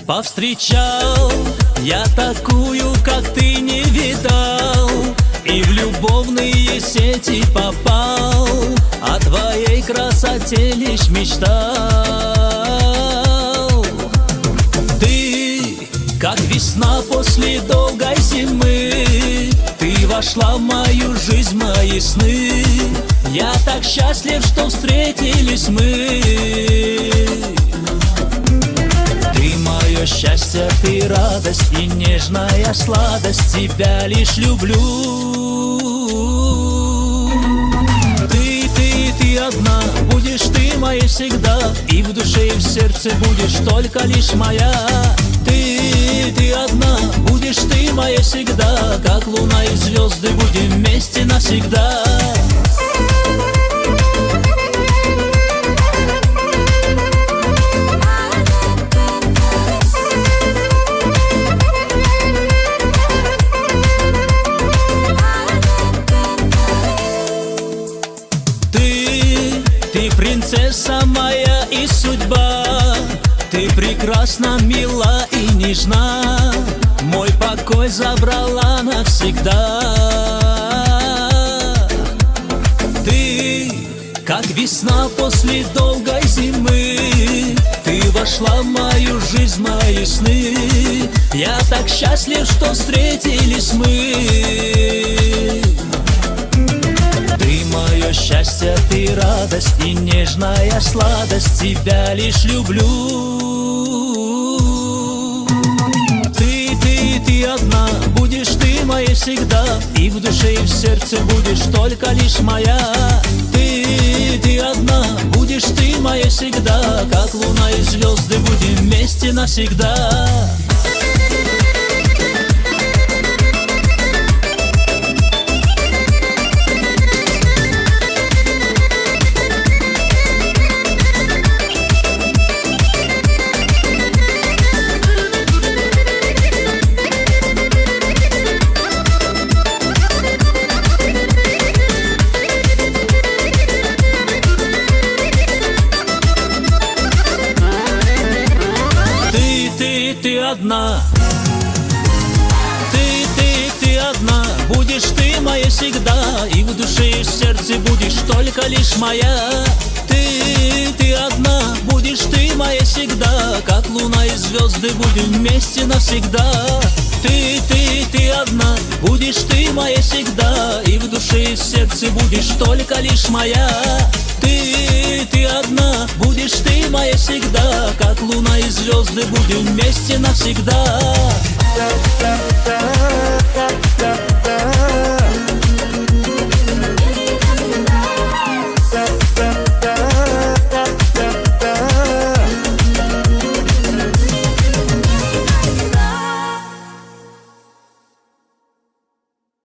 Повстречал я такую, как ты, не видал, и в любовные сети попал, о твоей красоте лишь мечтал. Ты, как весна после долгой зимы, ты вошла в мою жизнь, в мои сны. Я так счастлив, что встретились мы. Ты мое счастье, ты радость и нежная сладость, тебя лишь люблю. Ты одна, будешь ты моей всегда, и в душе, и в сердце будешь только лишь моя. Ты одна, будешь ты моей всегда, как луна и звезды, будем вместе навсегда. Ты принцесса моя и судьба, ты прекрасна, мила и нежна, мой покой забрала навсегда. Ты, как весна после долгой зимы, ты вошла в мою жизнь, в мои сны. Я так счастлив, что встретились мы. Ты мое счастье, ты радость и нежная сладость, тебя лишь люблю. Ты одна, будешь ты моей всегда, и в душе, и в сердце будешь только лишь моя. Ты одна, будешь ты моей всегда, как луна и звезды, будем вместе навсегда. Ты одна, ты одна, будешь ты моей всегда, и в душе, и в сердце будешь только лишь моя. Ты одна, будешь ты моей всегда, как луна и звезды, будем вместе навсегда. Ты одна, будешь ты моей всегда, и в душе, и в сердце будешь только лишь моя. Ты одна, будешь ты моей всегда, как луна и звезды, будем вместе навсегда.